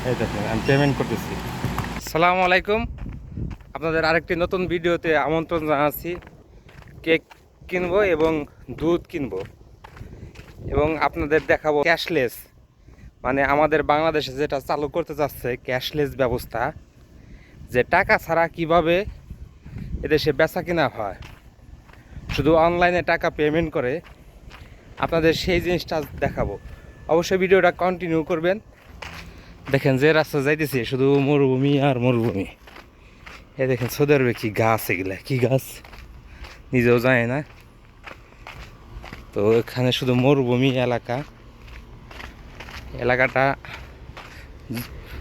এই দেখেন আমি পেমেন্ট করতেছি। আসসালামু আলাইকুম, আপনাদের আরেকটি নতুন ভিডিওতে আমন্ত্রণ জানাচ্ছি। কেক কিনবো এবং দুধ কিনবো এবং আপনাদের দেখাবো ক্যাশলেস, মানে আমাদের বাংলাদেশে যেটা চালু করতে চাচ্ছে ক্যাশলেস ব্যবস্থা, যে টাকা ছাড়া কিভাবে এদেশে বেচা কিনা হয়, শুধু অনলাইনে টাকা পেমেন্ট করে। আপনাদের সেই জিনিসটা দেখাবো, অবশ্যই ভিডিওটা কন্টিনিউ করবেন। দেখেন যে রাস্তা যাইতেছি শুধু মরুভূমি আর মরুভূমি। এই দেখেন সৌদি আরবে কি গাছ, এগুলা কি গাছ নিজেও জানে না। তো এখানে শুধু মরুভূমি এলাকাটা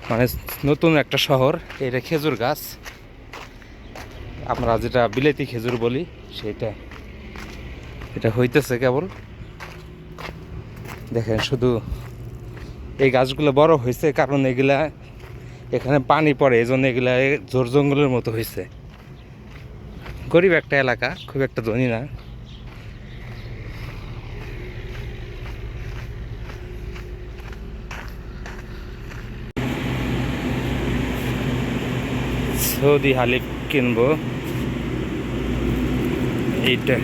মানে নতুন একটা শহর। এটা খেজুর গাছ, আমরা যেটা বিলেতি খেজুর বলি সেটা, এটা হইতেছে কেবল। দেখেন শুধু এই গাছগুলো বড় হয়েছে কারণ এগুলা এখানে পানি পড়ে, এই জন্য এগুলা ঝোর জঙ্গলের মতো হয়েছে। গরিব একটা এলাকা, খুব একটা ধনী না। সৌদি হালিব কিনবো, এইটা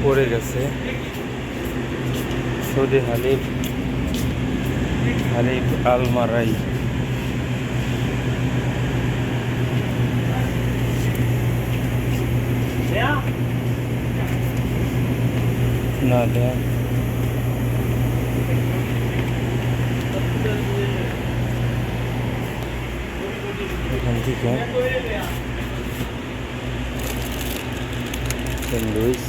পড়ে গেছে। সৌদি হালিব আলমারাই। না দেখ এখান থেকে স্যান্ডউইচ,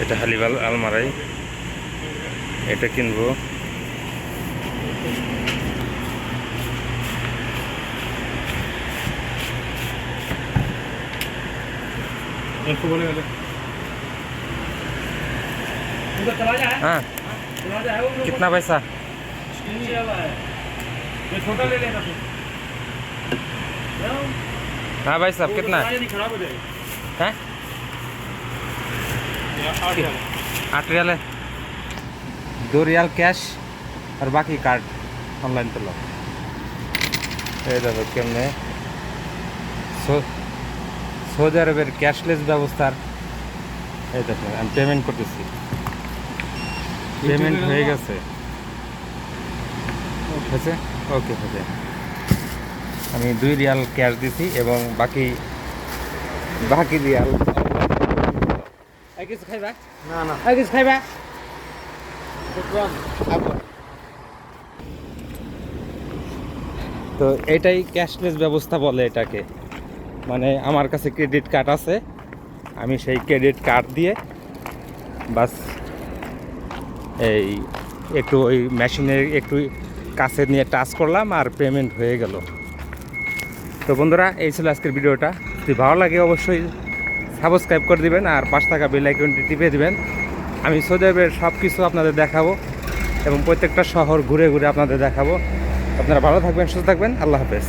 এটা হালিব আলমারাই, এটা কিনবো। हाँ कितना पैसा? छोटा ले लेना फिर। हाँ भाई साहब कितना है? खराब हो जाएगा। हैं? 8 रियाल है, 2 रियाल कैश और बाकी कार्ड ऑनलाइन कर लो। এই দেখো কেমনে সৌদি আরবের ক্যাশলেস ব্যবস্থার। এই দেখেন আমি পেমেন্ট করতেছি, পেমেন্ট হয়ে গেছে। হয়েছে, ওকে হয়েছে। আমি 2 রিয়াল ক্যাশ দিছি এবং বাকি রিয়াল। খাইবা না না খাইবা। তো এটাই ক্যাশলেস ব্যবস্থা বলে এটাকে। মানে আমার কাছে ক্রেডিট কার্ড আছে, আমি সেই ক্রেডিট কার্ড দিয়ে বাস এই একটু ওই মেশিনের একটু কাছে নিয়ে টাচ করলাম আর পেমেন্ট হয়ে গেল। তো বন্ধুরা, এই ছিল আজকের ভিডিওটা। যদি ভালো লাগে অবশ্যই সাবস্ক্রাইব করে দিবেন আর পাশ থাকা বেল আইকনটি টিপে দিবেন। আমি সৌদি আরবের সব কিছু আপনাদের দেখাবো এবং প্রত্যেকটা শহর ঘুরে ঘুরে আপনাদের দেখাবো। আপনারা ভালো থাকবেন, সুস্থ থাকবেন। আল্লাহ হাফেজ।